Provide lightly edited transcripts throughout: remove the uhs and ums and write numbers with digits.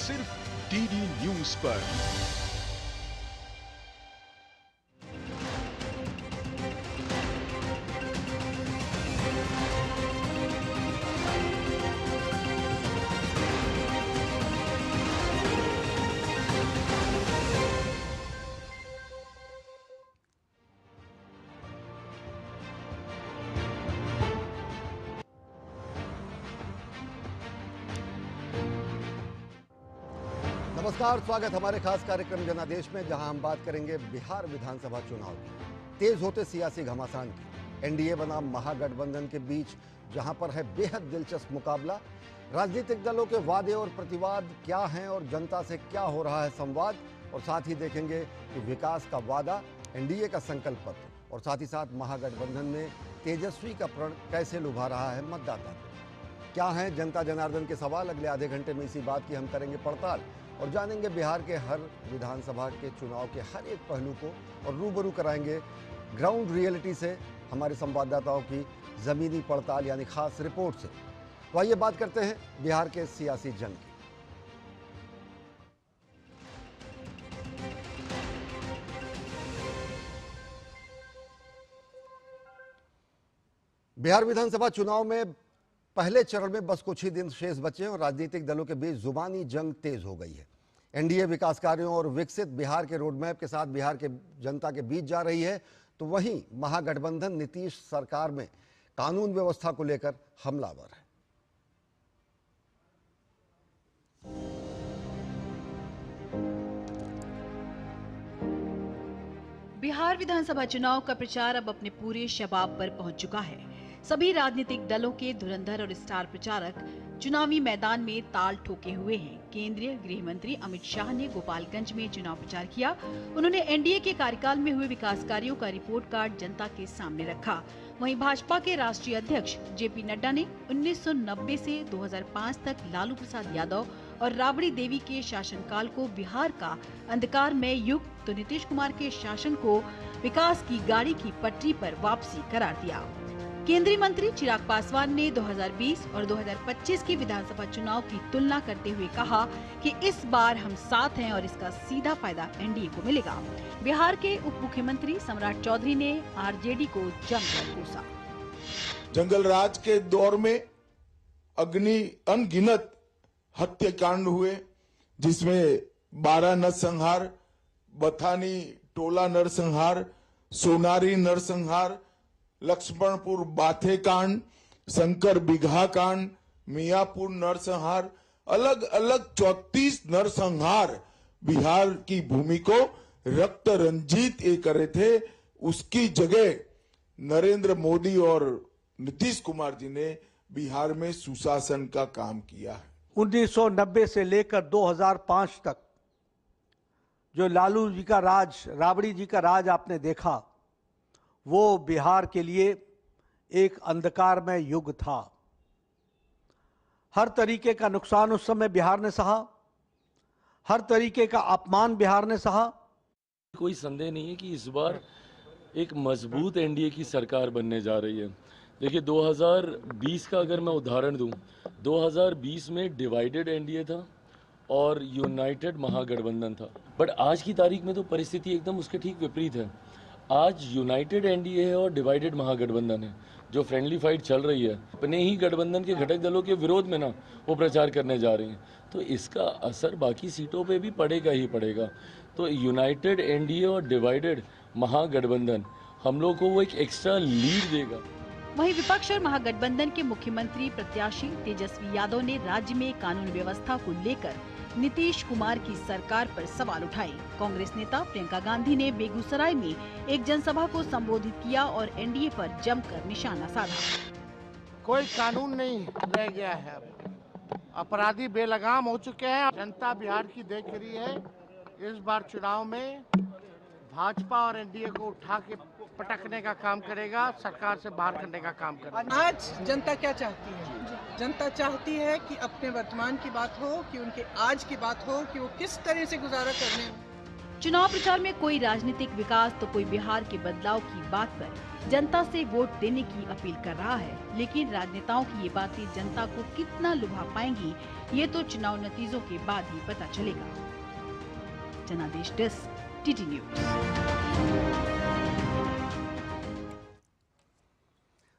सिर्फ DD news पर। नमस्कार, स्वागत हमारे खास कार्यक्रम जनादेश में, जहां हम बात करेंगे बिहार विधानसभा चुनाव की। तेज होते सियासी घमासान की एनडीए बनाम महागठबंधन के बीच जहां पर है बेहद दिलचस्प मुकाबला। राजनीतिक दलों के वादे और प्रतिवाद क्या हैं और जनता से क्या हो रहा है संवाद, और साथ ही देखेंगे कि विकास का वादा, एनडीए का संकल्प पत्र और साथ ही साथ महागठबंधन में तेजस्वी का प्रण कैसे लुभा रहा है मतदाता को। क्या हैं जनता जनार्दन के सवाल, अगले आधे घंटे में इसी बात की हम करेंगे पड़ताल और जानेंगे बिहार के हर विधानसभा के चुनाव के हर एक पहलू को, और रूबरू कराएंगे ग्राउंड रियलिटी से हमारे संवाददाताओं की ज़मीनी पड़ताल यानी खास रिपोर्ट से। तो आइए बात करते हैं बिहार के सियासी जंग की। बिहार विधानसभा चुनाव में पहले चरण में बस कुछ ही दिन शेष बचे हैं और राजनीतिक दलों के बीच जुबानी जंग तेज हो गई है। एनडीए विकास कार्यों और विकसित बिहार के रोडमैप के साथ बिहार के जनता के बीच जा रही है, तो वहीं महागठबंधन नीतीश सरकार में कानून व्यवस्था को लेकर हमलावर है। बिहार विधानसभा चुनाव का प्रचार अब अपने पूरे शबाब पर पहुंच चुका है। सभी राजनीतिक दलों के धुरंधर और स्टार प्रचारक चुनावी मैदान में ताल ठोके हुए हैं। केंद्रीय गृह मंत्री अमित शाह ने गोपालगंज में चुनाव प्रचार किया। उन्होंने एनडीए के कार्यकाल में हुए विकास कार्यों का रिपोर्ट कार्ड जनता के सामने रखा। वहीं भाजपा के राष्ट्रीय अध्यक्ष जेपी नड्डा ने 1990 से 2005 तक लालू प्रसाद यादव और राबड़ी देवी के शासनकाल को बिहार का अंधकारमय युग, तो नीतीश कुमार के शासन को विकास की गाड़ी की पटरी पर वापसी करार दिया। केंद्रीय मंत्री चिराग पासवान ने 2020 और 2025 के विधानसभा चुनाव की तुलना करते हुए कहा कि इस बार हम साथ हैं और इसका सीधा फायदा एनडीए को मिलेगा। बिहार के उप मुख्यमंत्री सम्राट चौधरी ने आरजेडी को जमकर कोसा। जंगल राज के दौर में अनगिनत हत्याकांड हुए, जिसमें 12 नरसंहार, बथानी टोला नरसंहार, सोनारी नरसंहार, लक्ष्मणपुर बाथे कांड, शंकर बिघा कांड, मियापुर नरसंहार, अलग अलग 34 नरसंहार बिहार की भूमि को रक्त रंजित करे थे। उसकी जगह नरेंद्र मोदी और नीतीश कुमार जी ने बिहार में सुशासन का काम किया है। 1990 से लेकर 2005 तक जो लालू जी का राज, राबड़ी जी का राज आपने देखा, वो बिहार के लिए एक अंधकारमय युग था। हर तरीके का नुकसान उस समय बिहार ने सहा, हर तरीके का अपमान बिहार ने सहा। कोई संदेह नहीं है कि इस बार एक मजबूत एनडीए की सरकार बनने जा रही है। देखिए 2020 का अगर मैं उदाहरण दूं, 2020 में डिवाइडेड एनडीए था और यूनाइटेड महागठबंधन था, बट आज की तारीख में तो परिस्थिति एकदम उसके ठीक विपरीत है। आज यूनाइटेड एनडीए है और डिवाइडेड महागठबंधन है। जो फ्रेंडली फाइट चल रही है, अपने ही गठबंधन के घटक दलों के विरोध में ना वो प्रचार करने जा रही हैं, तो इसका असर बाकी सीटों पे भी पड़ेगा ही पड़ेगा। तो यूनाइटेड एनडीए और डिवाइडेड महागठबंधन हम लोग को वो एक एक्स्ट्रा लीड देगा। वहीं विपक्ष और महागठबंधन के मुख्यमंत्री प्रत्याशी तेजस्वी यादव ने राज्य में कानून व्यवस्था को लेकर नीतीश कुमार की सरकार पर सवाल उठाए। कांग्रेस नेता प्रियंका गांधी ने बेगूसराय में एक जनसभा को संबोधित किया और एनडीए पर जमकर निशाना साधा। कोई कानून नहीं रह गया है, अपराधी बेलगाम हो चुके हैं। जनता बिहार की देख रही है। इस बार चुनाव में भाजपा और एनडीए को उठा के पटकने का काम करेगा, सरकार से बाहर करने का काम करेगा। आज जनता क्या चाहती है? जनता चाहती है कि अपने वर्तमान की बात हो, कि उनके आज की बात हो, कि वो किस तरह से गुजारा करने। चुनाव प्रचार में कोई राजनीतिक विकास तो कोई बिहार के बदलाव की बात पर जनता से वोट देने की अपील कर रहा है, लेकिन राजनेताओं की ये बातें जनता को कितना लुभा पाएंगी, ये तो चुनाव नतीजों के बाद ही पता चलेगा। जनादेश डेस्क, टीटी न्यूज।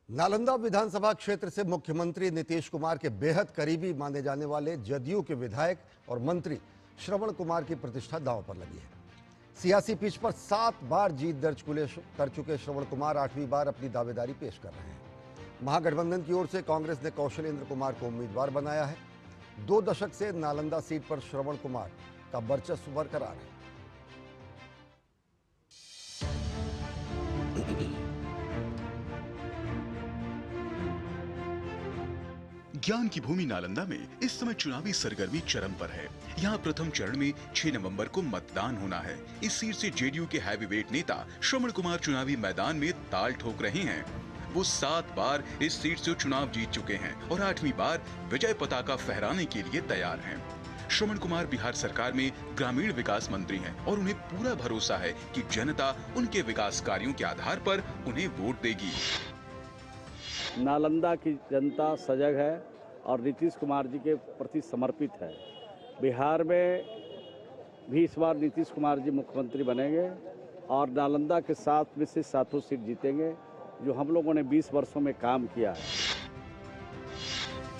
नालंदा विधानसभा क्षेत्र से मुख्यमंत्री नीतीश कुमार के बेहद करीबी माने जाने वाले जदयू के विधायक और मंत्री श्रवण कुमार की प्रतिष्ठा दांव पर लगी है। सियासी पिच पर 7 बार जीत दर्ज कर चुके श्रवण कुमार 8वीं बार अपनी दावेदारी पेश कर रहे हैं। महागठबंधन की ओर से कांग्रेस ने कौशलेंद्र कुमार को उम्मीदवार बनाया है। 2 दशक से नालंदा सीट पर श्रवण कुमार का वर्चस्व बरकरार है। ज्ञान की भूमि नालंदा में इस समय चुनावी सरगर्मी चरम पर है। यहाँ प्रथम चरण में 6 नवंबर को मतदान होना है। इस सीट से जेडीयू के हैवीवेट नेता श्रवण कुमार चुनावी मैदान में ताल ठोक रहे हैं। वो 7 बार इस सीट से चुनाव जीत चुके हैं और 8वीं बार विजय पताका फहराने के लिए तैयार हैं। श्रवण कुमार बिहार सरकार में ग्रामीण विकास मंत्री हैं और उन्हें पूरा भरोसा है कि जनता उनके विकास कार्यों के आधार पर उन्हें वोट देगी। नालंदा की जनता सजग है और नीतीश कुमार जी के प्रति समर्पित है। बिहार में भी इस बार नीतीश कुमार जी मुख्यमंत्री बनेंगे और नालंदा के 7 में से 7 सीट जीतेंगे, जो हम लोगों ने 20 वर्षों में काम किया है।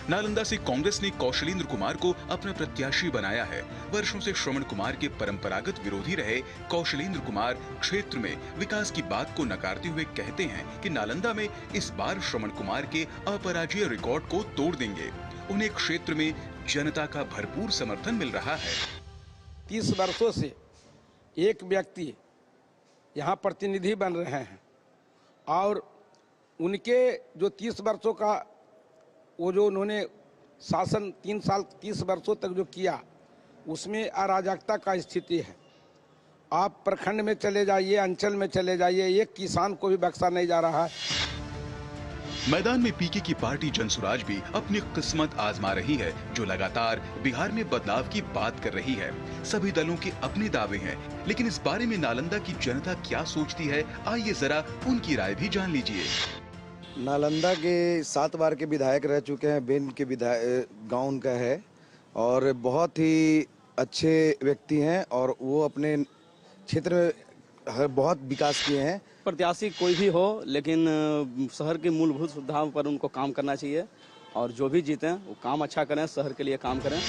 नालंदा से कांग्रेस ने कौशलेंद्र कुमार को अपना प्रत्याशी बनाया है। वर्षों से श्रवण कुमार के परंपरागत विरोधी रहे कौशलेंद्र कुमार क्षेत्र में विकास की बात को नकारते हुए कहते हैं कि नालंदा में इस बार श्रवण कुमार के अपराजय रिकॉर्ड को तोड़ देंगे। उन्हें क्षेत्र में जनता का भरपूर समर्थन मिल रहा है। 30 वर्षों से एक व्यक्ति यहाँ प्रतिनिधि बन रहे हैं और उनके जो 30 वर्षों का वो जो उन्होंने शासन 3 साल 30 वर्षों तक जो किया, उसमें अराजकता का स्थिति है। आप प्रखंड में चले जाइए, अंचल में चले जाइए, एक किसान को भी बख्शा नहीं जा रहा है। मैदान में पीके की पार्टी जनसुराज भी अपनी किस्मत आजमा रही है, जो लगातार बिहार में बदलाव की बात कर रही है। सभी दलों के अपने दावे हैं, लेकिन इस बारे में नालंदा की जनता क्या सोचती है, आइए जरा उनकी राय भी जान लीजिए। नालंदा के 7 बार के विधायक रह चुके हैं। बेन के विधायक गाँव उनका है और बहुत ही अच्छे व्यक्ति हैं और वो अपने क्षेत्र में बहुत विकास किए हैं। प्रत्याशी कोई भी हो, लेकिन शहर की मूलभूत सुविधाओं पर उनको काम करना चाहिए और जो भी जीतें वो काम अच्छा करें, शहर के लिए काम करें।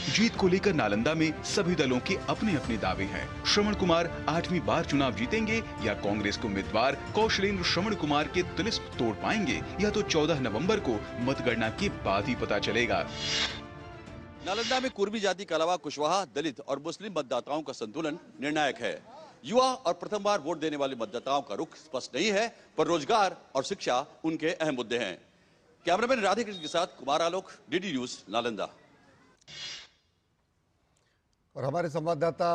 जीत को लेकर नालंदा में सभी दलों के अपने अपने दावे हैं। श्रवण कुमार 8वीं बार चुनाव जीतेंगे या कांग्रेस के उम्मीदवार कौशलेंद्र श्रवण कुमार के तिलिस्म तोड़ पाएंगे, या तो 14 नवंबर को मतगणना के बाद ही पता चलेगा। नालंदा में कुर्मी जाति के अलावा कुशवाहा, दलित और मुस्लिम मतदाताओं का संतुलन निर्णायक है। युवा और प्रथम बार वोट देने वाले मतदाताओं का रुख स्पष्ट नहीं है, पर रोजगार और शिक्षा उनके अहम मुद्दे हैं। कैमरामैन राधेकृष्ण के साथ कुमार आलोक, डीडी न्यूज, नालंदा। और हमारे संवाददाता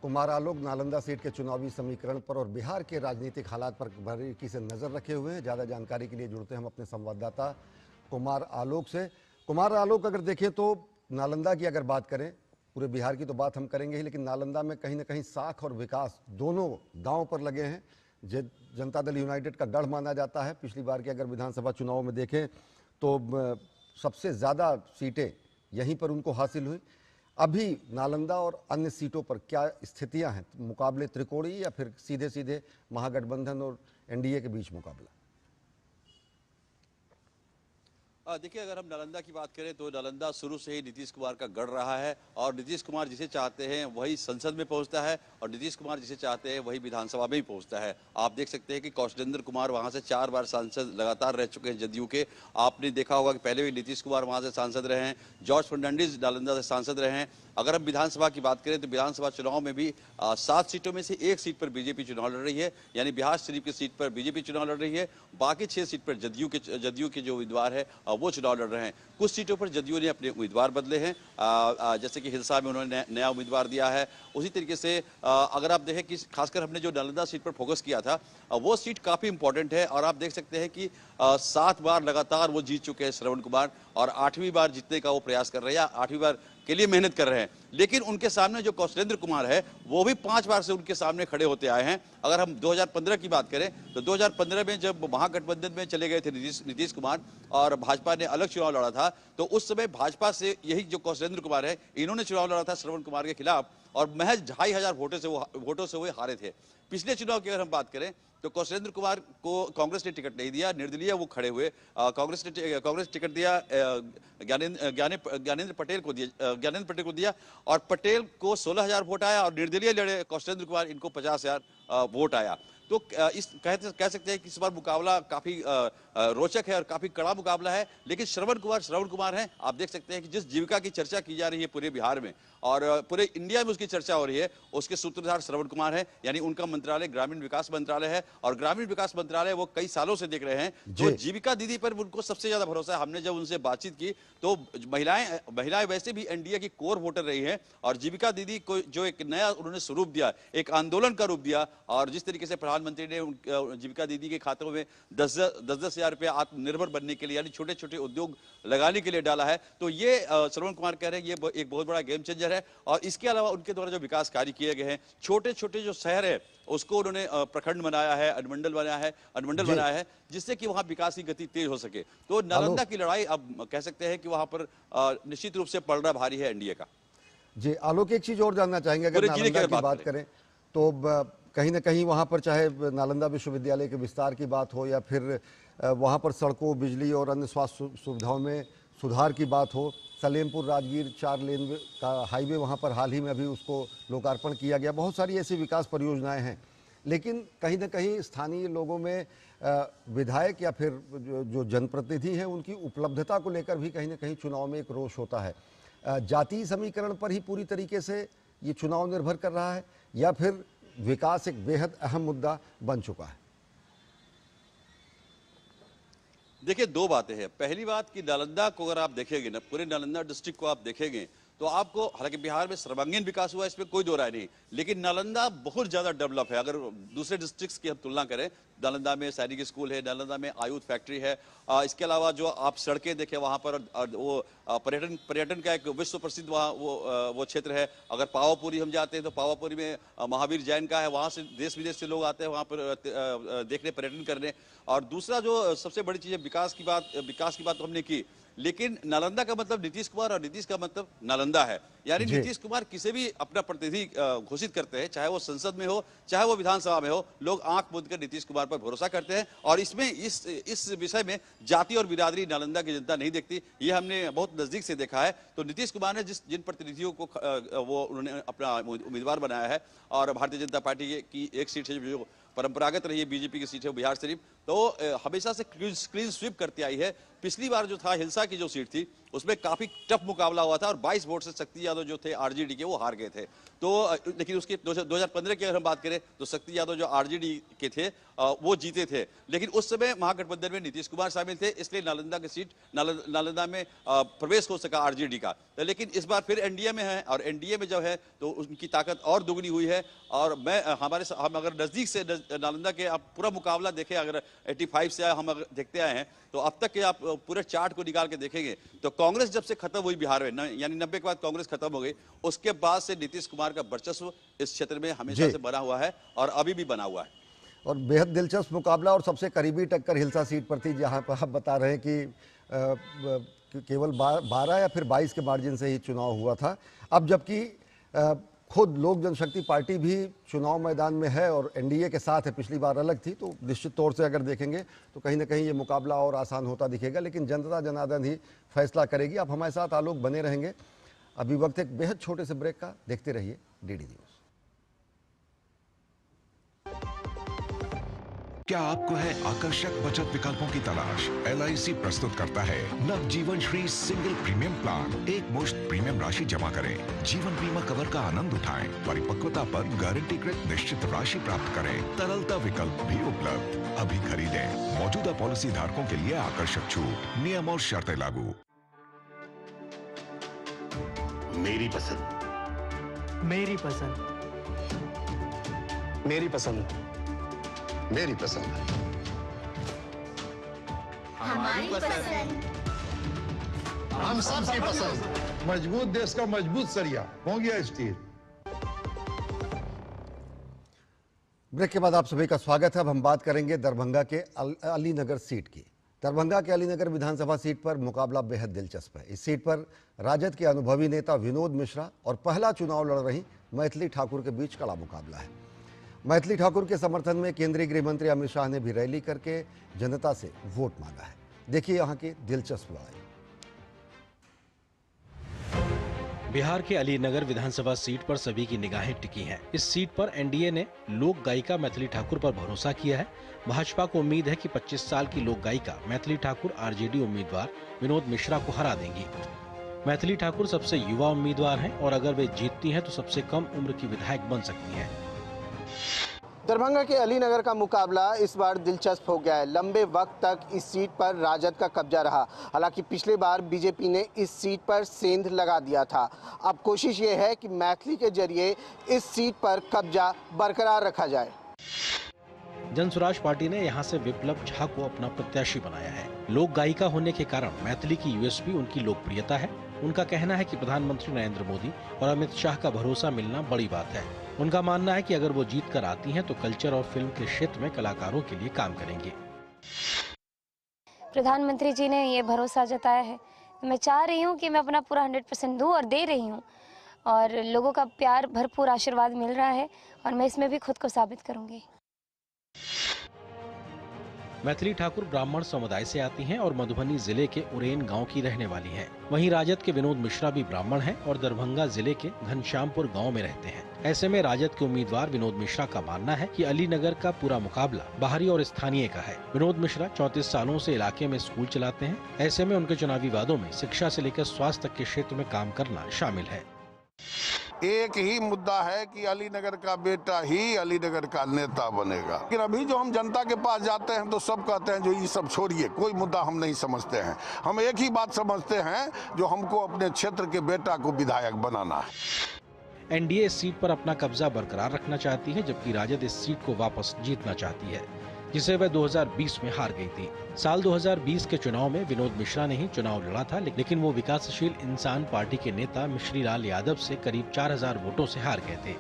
कुमार आलोक नालंदा सीट के चुनावी समीकरण पर और बिहार के राजनीतिक हालात पर बारीकी से नजर रखे हुए हैं। ज़्यादा जानकारी के लिए जुड़ते हैं हम अपने संवाददाता कुमार आलोक से। कुमार आलोक, अगर देखें तो नालंदा की अगर बात करें, पूरे बिहार की तो बात हम करेंगे ही, लेकिन नालंदा में कहीं ना कहीं साख और विकास दोनों दांव पर लगे हैं। जनता दल यूनाइटेड का गढ़ माना जाता है। पिछली बार के अगर विधानसभा चुनाव में देखें तो सबसे ज़्यादा सीटें यहीं पर उनको हासिल हुई। अभी नालंदा और अन्य सीटों पर क्या स्थितियां हैं? मुकाबले त्रिकोणीय या फिर सीधे सीधे महागठबंधन और एनडीए के बीच मुकाबला? देखिए, अगर हम नालंदा की बात करें तो नालंदा शुरू से ही नीतीश कुमार का गढ़ रहा है और नीतीश कुमार जिसे चाहते हैं वही संसद में पहुंचता है और नीतीश कुमार जिसे चाहते हैं वही विधानसभा में ही पहुंचता है। आप देख सकते हैं कि कौशलेंद्र कुमार वहां से 4 बार सांसद लगातार रह चुके हैं जदयू के। आपने देखा होगा कि पहले भी नीतीश कुमार वहां से सांसद रहे हैं, जॉर्ज फर्नांडिस नालंदा से सांसद रहे हैं। अगर हम विधानसभा की बात करें तो विधानसभा चुनाव में भी 7 सीटों में से 1 सीट पर बीजेपी चुनाव लड़ रही है, यानी बिहार शरीफ की सीट पर बीजेपी चुनाव लड़ रही है। बाकी 6 सीट पर जदयू के जो उम्मीदवार है वो चुनाव लड़ रहे हैं। कुछ सीटों पर जदयू ने अपने उम्मीदवार बदले हैं, जैसे कि हिलसा में उन्होंने नया उम्मीदवार दिया है। उसी तरीके से अगर आप देखें कि खासकर हमने जो नालंदा सीट पर फोकस किया था वो सीट काफ़ी इंपॉर्टेंट है और आप देख सकते हैं कि 7 बार लगातार वो जीत चुके हैं श्रवण कुमार और 8वीं बार जीतने का वो प्रयास कर रहे हैं, 8वीं बार के लिए मेहनत कर रहे हैं। लेकिन उनके सामने जो कौशलेंद्र कुमार है वो भी 5 बार से उनके सामने खड़े होते आए हैं। अगर हम 2015 की बात करें तो 2015 में जब महागठबंधन में चले गए थे नीतीश कुमार और भाजपा ने अलग चुनाव लड़ा था, तो उस समय भाजपा से यही जो कौशलेंद्र कुमार है, इन्होंने चुनाव लड़ा था श्रवण कुमार के खिलाफ और महज 2500 वोटों से वो हारे थे। पिछले चुनाव की अगर हम बात करें तो कौशलेंद्र कुमार को कांग्रेस ने टिकट नहीं दिया, निर्दलीय वो खड़े हुए। कांग्रेस टिकट दिया ज्ञानेंद्र पटेल को दिया और पटेल को 16,000 वोट आया और निर्दलीय लड़े कौशलेंद्र कुमार, इनको 50,000 वोट आया। तो कह सकते हैं कि इस बार मुकाबला काफी रोचक है और काफी कड़ा मुकाबला है। लेकिन श्रवण कुमार हैं, आप देख सकते हैं कि जिस जीविका की चर्चा की जा रही है पूरे बिहार में और पूरे इंडिया में उसकी चर्चा हो रही है, उसके सूत्रधार श्रवण कुमार है। यानी उनका मंत्रालय ग्रामीण विकास मंत्रालय है और ग्रामीण विकास मंत्रालय वो कई सालों से देख रहे हैं। जो जीविका दीदी पर उनको सबसे ज्यादा भरोसा है। हमने जब उनसे बातचीत की तो महिलाएं वैसे भी एनडीए की कोर वोटर रही है और जीविका दीदी को जो एक नया उन्होंने स्वरूप दिया, एक आंदोलन का रूप दिया और जिस तरीके से प्रधानमंत्री ने जीविका दीदी के खातों में 10,000 रुपया आत्मनिर्भर बनने के लिए यानी छोटे छोटे उद्योग लगाने के लिए डाला है, तो ये श्रवण कुमार कह रहे हैं ये एक बहुत बड़ा गेम चेंजर है। और इसके अलावा उनके द्वारा जो विकास कार्य किए गए हैं, छोटे छोटे जो शहर है उसको उन्होंने प्रखंड बनाया है, अनुमंडल बनाया है जिससे कि वहां विकास की गति तेज हो सके। तो नालंदा की लड़ाई अब कह सकते हैं कि वहां पर निश्चित रूप से पलड़ा भारी है एनडीए का। जी आलोक, एक चीज और जानना चाहेंगे, अगर नालंदा की बात करें तो कहीं ना कहीं वहाँ पर चाहे नालंदा विश्वविद्यालय के विस्तार की बात हो या फिर वहाँ पर सड़कों, बिजली और अन्य स्वास्थ्य सुविधाओं में सुधार की बात हो, सलेमपुर राजगीर 4 लेन का हाईवे वहाँ पर हाल ही में अभी उसको लोकार्पण किया गया, बहुत सारी ऐसी विकास परियोजनाएं हैं। लेकिन कहीं ना कहीं स्थानीय लोगों में विधायक या फिर जो जनप्रतिनिधि हैं उनकी उपलब्धता को लेकर भी कहीं ना कहीं चुनाव में एक रोष होता है। जातीय समीकरण पर ही पूरी तरीके से ये चुनाव निर्भर कर रहा है या फिर विकास एक बेहद अहम मुद्दा बन चुका है? देखिए, 2 बातें हैं। पहली बात कि नालंदा को अगर आप देखेंगे ना, पूरे नालंदा डिस्ट्रिक्ट को आप देखेंगे तो आपको, हालांकि बिहार में सर्वांगीण विकास हुआ इसमें कोई दो राय नहीं, लेकिन नालंदा बहुत ज्यादा डेवलप है। अगर दूसरे डिस्ट्रिक्ट्स की हम तुलना करें, नालंदा में सैनिक स्कूल है, नालंदा में आयुध फैक्ट्री है, इसके अलावा जो आप सड़कें देखें वहाँ पर वो पर्यटन का एक विश्व प्रसिद्ध वहाँ वो क्षेत्र है। अगर पावापुरी हम जाते हैं तो पावापुरी में महावीर जैन का है, वहाँ से देश विदेश से लोग आते हैं वहाँ पर देखने, पर्यटन करने। और दूसरा जो सबसे बड़ी चीज़ है, विकास की बात तो हमने की, लेकिन नालंदा का मतलब नीतीश कुमार और नीतीश का मतलब नालंदा है। यानी नीतीश कुमार किसी भी अपना प्रतिनिधि घोषित करते हैं, चाहे वो संसद में हो चाहे वो विधानसभा में हो, लोग आंख मूंद कर नीतीश कुमार पर भरोसा करते हैं। और इसमें इस विषय में जाति और बिरादरी नालंदा की जनता नहीं देखती, ये हमने बहुत नजदीक से देखा है। तो नीतीश कुमार ने जिन प्रतिनिधियों को वो उन्होंने अपना उम्मीदवार बनाया है, और भारतीय जनता पार्टी की एक सीट है जो परंपरागत रही है, बीजेपी की सीट है बिहार शरीफ, तो हमेशा से क्लीन स्वीप करती आई है। पिछली बार जो था हिलसा की जो सीट थी उसमें काफी टफ मुकाबला हुआ था और 22 वोट से शक्ति यादव जो थे आरजेडी के वो हार गए थे। तो लेकिन उसके 2015 की अगर हम बात करें तो शक्ति यादव जो आरजेडी के थे वो जीते थे, लेकिन उस समय महागठबंधन में नीतीश कुमार शामिल थे, इसलिए नालंदा की सीट नालंदा में प्रवेश हो सका आरजेडी का। लेकिन इस बार फिर एनडीए में है और एनडीए में जब है तो उनकी ताकत और दुगनी हुई है। और हम अगर नजदीक से नालंदा के आप पूरा मुकाबला देखें, अगर 85 से हम अगर देखते आए हैं तो अब तक के आप पूरे चार्ट को निकाल के देखेंगे तो कांग्रेस जब से खत्म हुई बिहार में, यानी 90 के बाद कांग्रेस खत्म हो गई, उसके बाद से नीतीश कुमार का वर्चस्व इस क्षेत्र में हमेशा से बना हुआ है और अभी भी बना हुआ है। और बेहद दिलचस्प मुकाबला और सबसे करीबी टक्कर हिलसा सीट पर थी, जहां पर आप बता रहे हैं कि केवल 12 या फिर 22 के मार्जिन से ही चुनाव हुआ था। अब जबकि खुद लोक जनशक्ति पार्टी भी चुनाव मैदान में है और एनडीए के साथ है, पिछली बार अलग थी, तो निश्चित तौर से अगर देखेंगे तो कहीं ना कहीं ये मुकाबला और आसान होता दिखेगा, लेकिन जनता जनार्दन ही फैसला करेगी। आप हमारे साथ आलोक बने रहेंगे। अभी वक्त एक बेहद छोटे से ब्रेक का, देखते रहिए डीडी न्यूज। क्या आपको है आकर्षक बचत विकल्पों की तलाश? LIC प्रस्तुत करता है नवजीवन श्री सिंगल प्रीमियम प्लान। एक मुश्त प्रीमियम राशि जमा करें, जीवन बीमा कवर का आनंद उठाएं, परिपक्वता पर गारंटीकृत निश्चित राशि प्राप्त करें, तरलता विकल्प भी उपलब्ध। अभी खरीदें। मौजूदा पॉलिसी धारकों के लिए आकर्षक छूट, नियम और शर्तें लागू। मेरी पसंद, मेरी पसंद, मेरी पसंद, मेरी पसंद, हमारी पसंद, हम सबकी पसंद। मजबूत देश का मजबूत सरिया हो गया स्टील। ब्रेक के बाद आप सभी का स्वागत है। अब हम बात करेंगे दरभंगा के अलीनगर सीट की। दरभंगा के अलीनगर विधानसभा सीट पर मुकाबला बेहद दिलचस्प है। इस सीट पर राजद के अनुभवी नेता विनोद मिश्रा और पहला चुनाव लड़ रही मैथिली ठाकुर के बीच कड़ा मुकाबला है। मैथिली ठाकुर के समर्थन में केंद्रीय गृह मंत्री अमित शाह ने भी रैली करके जनता से वोट मांगा है। देखिए यहाँ की दिलचस्प लड़ाई। बिहार के अलीनगर विधानसभा सीट पर सभी की निगाहें टिकी हैं। इस सीट पर एनडीए ने लोक गायिका मैथिली ठाकुर पर भरोसा किया है। भाजपा को उम्मीद है कि 25 साल की लोक गायिका मैथिली ठाकुर आरजेडी उम्मीदवार विनोद मिश्रा को हरा देंगी। मैथिली ठाकुर सबसे युवा उम्मीदवार हैं और अगर वे जीतती हैं तो सबसे कम उम्र की विधायक बन सकती हैं। दरभंगा के अलीनगर का मुकाबला इस बार दिलचस्प हो गया है। लंबे वक्त तक इस सीट पर राजद का कब्जा रहा। हालांकि पिछले बार बीजेपी ने इस सीट पर सेंध लगा दिया था। अब कोशिश ये है कि मैथिली के जरिए इस सीट पर कब्जा बरकरार रखा जाए। जनसुराज पार्टी ने यहां से विप्लव झा को अपना प्रत्याशी बनाया है। लोक गायिका होने के कारण मैथिली की यूएसपी उनकी लोकप्रियता है। उनका कहना है कि प्रधानमंत्री नरेंद्र मोदी और अमित शाह का भरोसा मिलना बड़ी बात है। उनका मानना है कि अगर वो जीत कर आती हैं तो कल्चर और फिल्म के क्षेत्र में कलाकारों के लिए काम करेंगे। प्रधानमंत्री जी ने ये भरोसा जताया है। मैं चाह रही हूँ कि मैं अपना पूरा 100% दूँ और दे रही हूँ, और लोगों का प्यार भरपूर आशीर्वाद मिल रहा है और मैं इसमें भी खुद को साबित करूँगी। मैथिली ठाकुर ब्राह्मण समुदाय से आती हैं और मधुबनी जिले के उरेन गांव की रहने वाली हैं। वहीं राजद के विनोद मिश्रा भी ब्राह्मण हैं और दरभंगा जिले के घनश्यामपुर गांव में रहते हैं। ऐसे में राजद के उम्मीदवार विनोद मिश्रा का मानना है कि अलीनगर का पूरा मुकाबला बाहरी और स्थानीय का है। विनोद मिश्रा 34 सालों से इलाके में स्कूल चलाते हैं। ऐसे में उनके चुनावी वादों में शिक्षा से लेकर स्वास्थ्य तक के क्षेत्र में काम करना शामिल है। एक ही मुद्दा है कि अलीनगर का बेटा ही अलीनगर का नेता बनेगा। लेकिन अभी जो हम जनता के पास जाते हैं तो सब कहते हैं जो ये सब छोड़िए, कोई मुद्दा हम नहीं समझते हैं। हम एक ही बात समझते हैं जो हमको अपने क्षेत्र के बेटा को विधायक बनाना है। एनडीए इस सीट पर अपना कब्जा बरकरार रखना चाहती है, जबकि राजद इस सीट को वापस जीतना चाहती है, जिसे वह 2020 में हार गई थी। साल 2020 के चुनाव में विनोद मिश्रा ने ही चुनाव लड़ा था, लेकिन वो विकासशील इंसान पार्टी के नेता मिश्रीलाल यादव से करीब 4000 वोटों से हार गए थे।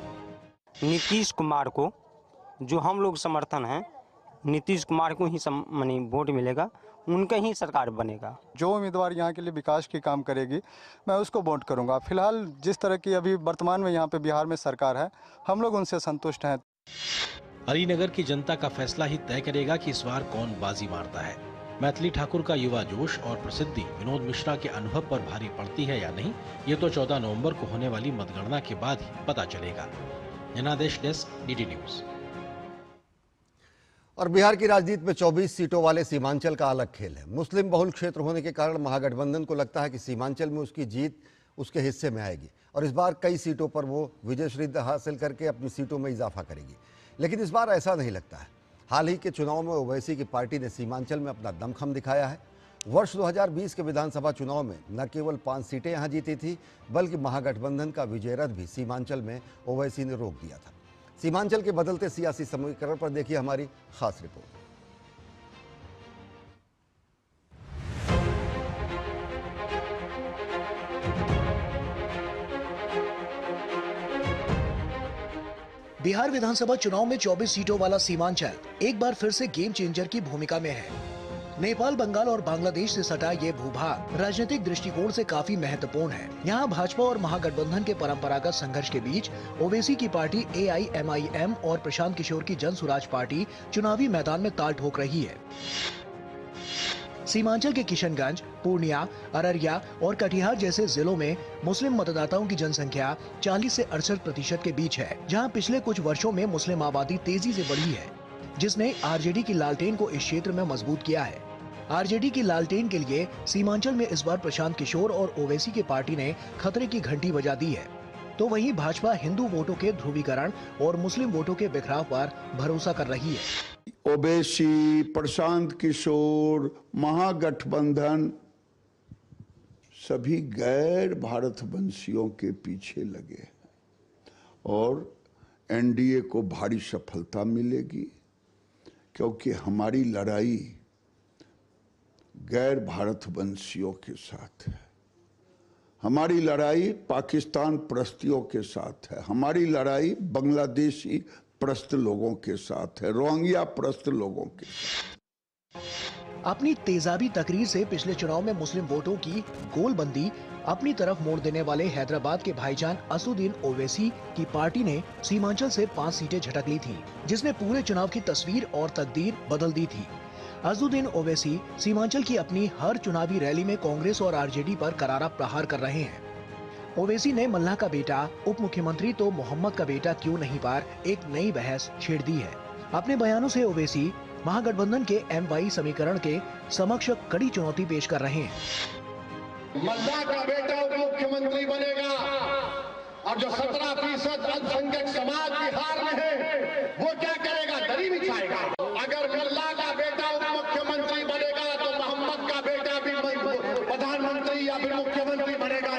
नीतीश कुमार को जो हम लोग समर्थन हैं, नीतीश कुमार को ही वोट मिलेगा, उनका ही सरकार बनेगा। जो उम्मीदवार यहाँ के लिए विकास के काम करेगी मैं उसको वोट करूँगा। फिलहाल जिस तरह की अभी वर्तमान में यहाँ पे बिहार में सरकार है, हम लोग उनसे संतुष्ट हैं। अलीनगर की जनता का फैसला ही तय करेगा कि इस बार कौन बाजी मारता है। मैथिली ठाकुर का युवा जोश और प्रसिद्धि विनोद मिश्रा के अनुभव पर भारी पड़ती है या नहीं, ये तो 14 नवंबर को होने वाली मतगणना के बाद ही पता चलेगा। जनादेश डेस्क, डीडी न्यूज। और बिहार की राजनीति में 24 सीटों वाले सीमांचल का अलग खेल है। मुस्लिम बहुल क्षेत्र होने के कारण महागठबंधन को लगता है कि सीमांचल में उसकी जीत उसके हिस्से में आएगी और इस बार कई सीटों पर वो विजयश्री हासिल करके अपनी सीटों में इजाफा करेगी। लेकिन इस बार ऐसा नहीं लगता है। हाल ही के चुनाव में ओवैसी की पार्टी ने सीमांचल में अपना दमखम दिखाया है। वर्ष 2020 के विधानसभा चुनाव में न केवल 5 सीटें यहां जीती थी, बल्कि महागठबंधन का विजय रथ भी सीमांचल में ओवैसी ने रोक दिया था। सीमांचल के बदलते सियासी समीकरण पर देखिए हमारी खास रिपोर्ट। बिहार विधानसभा चुनाव में 24 सीटों वाला सीमांचल एक बार फिर से गेम चेंजर की भूमिका में है। नेपाल, बंगाल और बांग्लादेश से सटा ये भूभाग राजनीतिक दृष्टिकोण से काफी महत्वपूर्ण है। यहाँ भाजपा और महागठबंधन के परंपरागत संघर्ष के बीच ओवैसी की पार्टी AIMIM और प्रशांत किशोर की जनसुराज पार्टी चुनावी मैदान में ताल ठोक रही है। सीमांचल के किशनगंज, पूर्णिया, अररिया और कटिहार जैसे जिलों में मुस्लिम मतदाताओं की जनसंख्या 40 से 68% के बीच है, जहां पिछले कुछ वर्षों में मुस्लिम आबादी तेजी से बढ़ी है, जिसने आरजेडी की लालटेन को इस क्षेत्र में मजबूत किया है। आरजेडी की लालटेन के लिए सीमांचल में इस बार प्रशांत किशोर और ओवैसी की पार्टी ने खतरे की घंटी बजा दी है। तो वहीं भाजपा हिंदू वोटों के ध्रुवीकरण और मुस्लिम वोटों के बिखराव पर भरोसा कर रही है। ओवैसी, प्रशांत किशोर, महागठबंधन सभी गैर भारतवंशियों के पीछे लगे हैं और एनडीए को भारी सफलता मिलेगी, क्योंकि हमारी लड़ाई गैर भारतवंशियों के साथ है। हमारी लड़ाई पाकिस्तान प्रस्तियों के साथ है, हमारी लड़ाई बांग्लादेशी प्रस्त लोगों के साथ है, रोहिंग्या प्रस्त लोगों के साथ। अपनी तेजाबी तकरीर से पिछले चुनाव में मुस्लिम वोटों की गोलबंदी अपनी तरफ मोड़ देने वाले हैदराबाद के भाईजान असदुद्दीन ओवैसी की पार्टी ने सीमांचल से 5 सीटें झटक ली थी, जिसने पूरे चुनाव की तस्वीर और तकदीर बदल दी थी। असदुद्दीन ओवैसी सीमांचल की अपनी हर चुनावी रैली में कांग्रेस और आरजेडी पर करारा प्रहार कर रहे हैं। ओवैसी ने मल्लाह का बेटा उप मुख्यमंत्री तो मोहम्मद का बेटा क्यों नहीं पर एक नई बहस छेड़ दी है। अपने बयानों से ओवैसी महागठबंधन के MY समीकरण के समक्ष कड़ी चुनौती पेश कर रहे हैं। मल्लाह का बेटा उप मुख्यमंत्री बनेगा और जो 17% अल्पसंख्यक समाज बिहार में है वो क्या करेगा? दरी बिछाएगा। अगर मल्लाह का बेटा उप मुख्यमंत्री बनेगा तो मोहम्मद का बेटा भी प्रधानमंत्री या फिर मुख्यमंत्री बनेगा।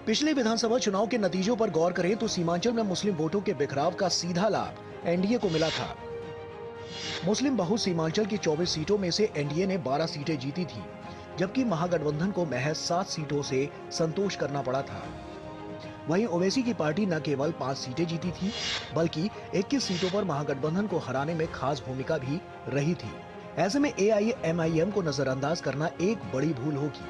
पिछले विधानसभा चुनाव के नतीजों पर गौर करें तो सीमांचल में मुस्लिम वोटों के बिखराव का सीधा लाभ एनडीए को मिला था। मुस्लिम बहु सीमांचल की 24 सीटों में से एनडीए ने 12 सीटें जीती थी, जबकि महागठबंधन को महज 7 सीटों से संतोष करना पड़ा था। वहीं ओवैसी की पार्टी न केवल 5 सीटें जीती थी, बल्कि 21 सीटों पर महागठबंधन को हराने में खास भूमिका भी रही थी। ऐसे में AIMIM को नजरअंदाज करना एक बड़ी भूल होगी।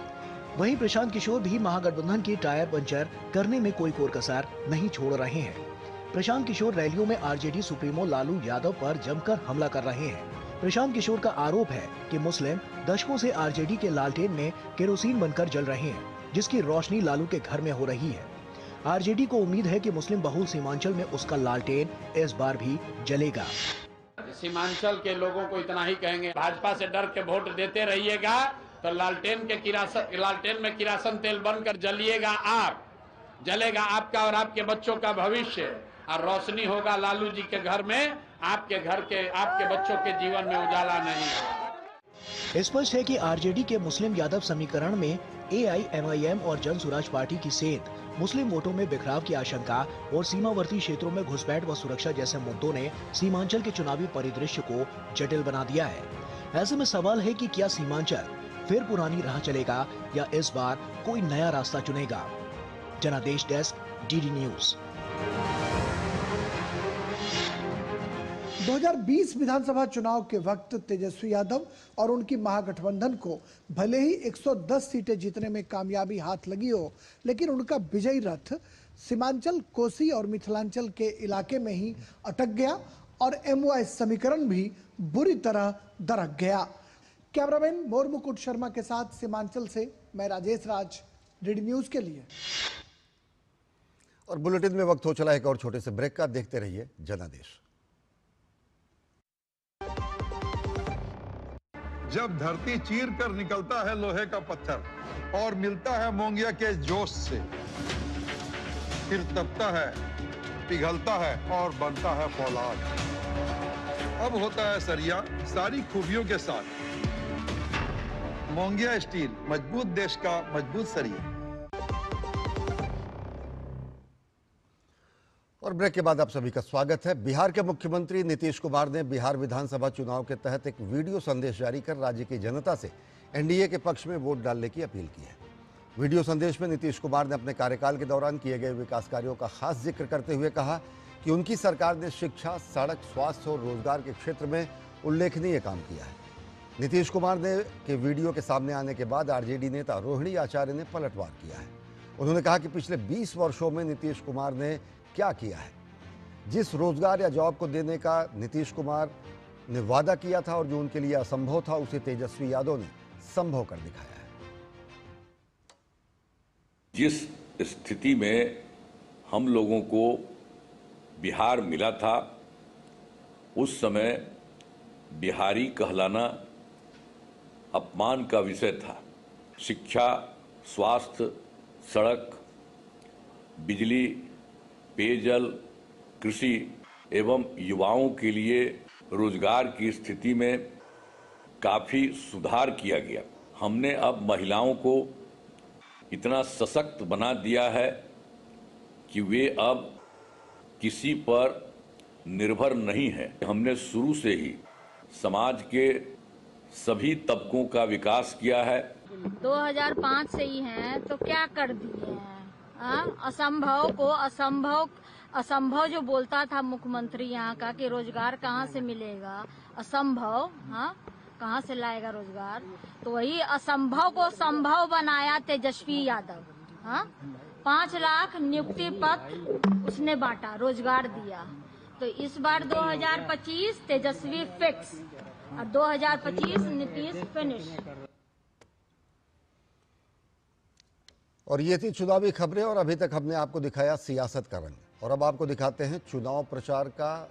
वहीं प्रशांत किशोर भी महागठबंधन की टायर पंचर करने में कोई कोर कसर नहीं छोड़ रहे हैं। प्रशांत किशोर रैलियों में आरजेडी सुप्रीमो लालू यादव पर जमकर हमला कर रहे हैं। प्रशांत किशोर का आरोप है कि मुस्लिम दशकों से आरजेडी के लालटेन में केरोसिन बनकर जल रहे हैं, जिसकी रोशनी लालू के घर में हो रही है। आरजेडी को उम्मीद है कि मुस्लिम बहुल सीमांचल में उसका लालटेन इस बार भी जलेगा। सीमांचल के लोगों को इतना ही कहेंगे, भाजपा से डर के वोट देते रहिएगा तो लालटेन में किरासन तेल बनकर जलिएगा आप, जलेगा आपका और आपके बच्चों का भविष्य, और रोशनी होगा लालू जी के घर में, आपके बच्चों के जीवन में उजाला नहीं। स्पष्ट है कि आरजेडी के मुस्लिम यादव समीकरण में AIMIM और जन सुराज पार्टी की सेंध मुस्लिम वोटों में बिखराव की आशंका और सीमावर्ती क्षेत्रों में घुसपैठ व सुरक्षा जैसे मुद्दों ने सीमांचल के चुनावी परिदृश्य को जटिल बना दिया है। ऐसे में सवाल है कि क्या सीमांचल फिर पुरानी राह चलेगा या इस बार कोई नया रास्ता चुनेगा। जनादेश डेस्क, DD न्यूज। 2020 विधानसभा चुनाव के वक्त तेजस्वी यादव और उनकी महागठबंधन को भले ही 110 सीटें जीतने में कामयाबी हाथ लगी हो, लेकिन उनका विजयी रथ सीमांचल, कोसी और मिथिलांचल के इलाके में ही अटक गया और MY समीकरण भी बुरी तरह दरक गया। कैमरामैन मोर मुकुट शर्मा के साथ सीमांचल से मैं राजेश राज, DD न्यूज के लिए। और बुलेटिन में वक्त हो चला एक और छोटे से ब्रेक का। देखते रहिए जनादेश। जब धरती चीर कर निकलता है लोहे का पत्थर और मिलता है मोंगिया के जोश से, फिर तपता है, पिघलता है और बनता है फौलाद। अब होता है सरिया सारी खूबियों के साथ। मोंगिया स्टील, मजबूत देश का मजबूत सरिया। और ब्रेक के बाद आप सभी का स्वागत है। बिहार के मुख्यमंत्री नीतीश कुमार ने बिहार विधानसभा चुनाव के तहत एक वीडियो संदेश जारी कर राज्य की जनता से एनडीए के पक्ष में वोट डालने की अपील की है। वीडियो संदेश में नीतीश कुमार ने अपने कार्यकाल के दौरान किए गए विकास कार्यों का खास जिक्र करते हुए कहा कि उनकी सरकार ने शिक्षा, सड़क, स्वास्थ्य और रोजगार के क्षेत्र में उल्लेखनीय काम किया है। नीतीश कुमार ने के वीडियो के सामने आने के बाद आरजेडी नेता रोहिणी आचार्य ने पलटवार किया है। उन्होंने कहा कि पिछले 20 वर्षों में नीतीश कुमार ने क्या किया है। जिस रोजगार या जॉब को देने का नीतीश कुमार ने वादा किया था और जो उनके लिए असंभव था, उसे तेजस्वी यादव ने संभव कर दिखाया है। जिस स्थिति में हम लोगों को बिहार मिला था, उस समय बिहारी कहलाना अपमान का विषय था। शिक्षा, स्वास्थ्य, सड़क, बिजली, पेयजल, कृषि एवं युवाओं के लिए रोजगार की स्थिति में काफ़ी सुधार किया गया। हमने अब महिलाओं को इतना सशक्त बना दिया है कि वे अब किसी पर निर्भर नहीं है। हमने शुरू से ही समाज के सभी तबकों का विकास किया है। 2005 से ही हैं तो क्या कर दिए हैं? असंभव को असंभव जो बोलता था मुख्यमंत्री यहाँ का कि रोजगार कहाँ से मिलेगा, असंभव, कहाँ से लाएगा रोजगार? तो वही असंभव को संभव बनाया तेजस्वी यादव। 5 लाख नियुक्ति पत्र उसने बांटा, रोजगार दिया। तो इस बार 2025 तेजस्वी फिक्स और 2025 नीतीश फिनिश। और ये थी चुनावी खबरें और अभी तक हमने आपको दिखाया सियासत का रंग, और अब आपको दिखाते हैं चुनाव प्रचार का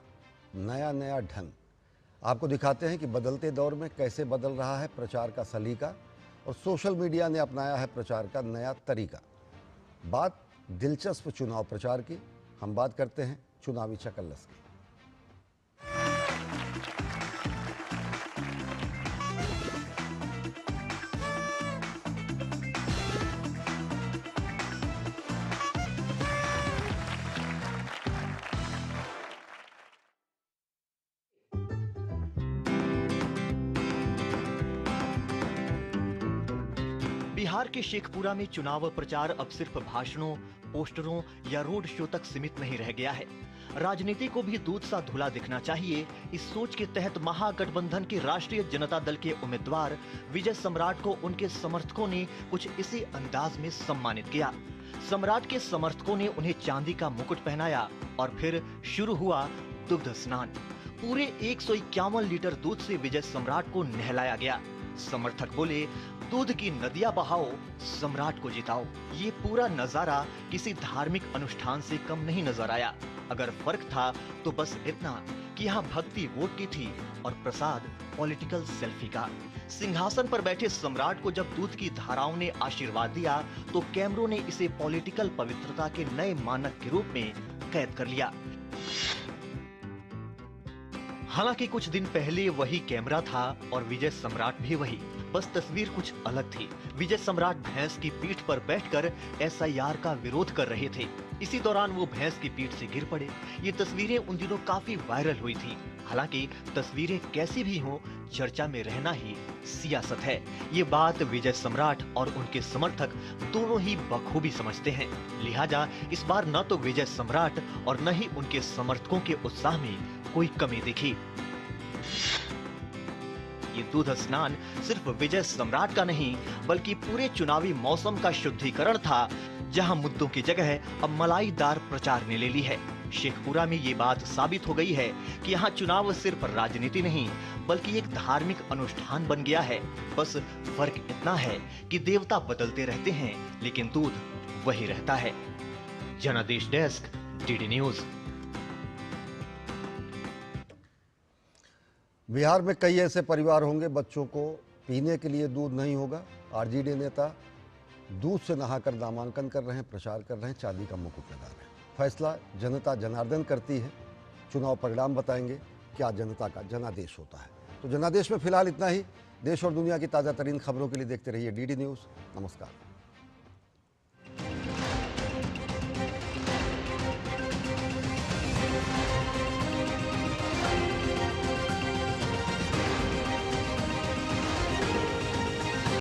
नया नया ढंग। आपको दिखाते हैं कि बदलते दौर में कैसे बदल रहा है प्रचार का सलीका, और सोशल मीडिया ने अपनाया है प्रचार का नया तरीका। बात दिलचस्प चुनाव प्रचार की, हम बात करते हैं चुनावी चकल्लस की। बिहार के शेखपुरा में चुनाव प्रचार अब सिर्फ भाषणों, पोस्टरों या रोड शो तक सीमित नहीं रह गया है। राजनीति को भी दूध सा धुला दिखना चाहिए, इस सोच के तहत महागठबंधन के राष्ट्रीय जनता दल के उम्मीदवार विजय सम्राट को उनके समर्थकों ने कुछ इसी अंदाज में सम्मानित किया। सम्राट के समर्थकों ने उन्हें चांदी का मुकुट पहनाया और फिर शुरू हुआ दुग्ध स्नान। पूरे 151 लीटर दूध से विजय सम्राट को नहलाया गया। समर्थक बोले, दूध की नदियां बहाओ, सम्राट को जिताओ। ये पूरा नजारा किसी धार्मिक अनुष्ठान से कम नहीं नजर आया। अगर फर्क था तो बस इतना कि यहाँ भक्ति वोट की थी और प्रसाद पॉलिटिकल सेल्फी का। सिंहासन पर बैठे सम्राट को जब दूध की धाराओं ने आशीर्वाद दिया तो कैमरों ने इसे पॉलिटिकल पवित्रता के नए मानक के रूप में कैद कर लिया। हालांकि कुछ दिन पहले वही कैमरा था और विजय सम्राट भी वही, बस तस्वीर कुछ अलग थी। विजय सम्राट भैंस की पीठ पर बैठकर एसआईआर का विरोध कर रहे थे। इसी दौरान वो भैंस की पीठ से गिर पड़े। ये तस्वीरें उन दिनों काफी वायरल हुई थी। हालांकि तस्वीरें कैसी भी हों, चर्चा में रहना ही सियासत है। ये बात विजय सम्राट और उनके समर्थक दोनों ही बखूबी समझते हैं। लिहाजा इस बार न तो विजय सम्राट और न ही उनके समर्थकों के उत्साह में कोई कमी दिखी। ये दूध स्नान सिर्फ विजय सम्राट का नहीं बल्कि पूरे चुनावी मौसम का शुद्धिकरण था, जहां मुद्दों की जगह अब मलाईदार प्रचार ने ले ली है। शेखपुरा में ये बात साबित हो गई है कि यहाँ चुनाव सिर्फ राजनीति नहीं बल्कि एक धार्मिक अनुष्ठान बन गया है। बस फर्क इतना है कि देवता बदलते रहते हैं लेकिन दूध वही रहता है। जनादेश डेस्क, डीडी न्यूज। बिहार में कई ऐसे परिवार होंगे बच्चों को पीने के लिए दूध नहीं होगा। आरजेडी नेता दूध से नहाकर नामांकन कर रहे हैं, प्रचार कर रहे हैं, चांदी का मुकुट लगा रहे हैं। फैसला जनता जनार्दन करती है। चुनाव परिणाम बताएंगे क्या जनता का जनादेश होता है। तो जनादेश में फिलहाल इतना ही। देश और दुनिया की ताज़ा तरीन खबरों के लिए देखते रहिए डीडी न्यूज़। नमस्कार।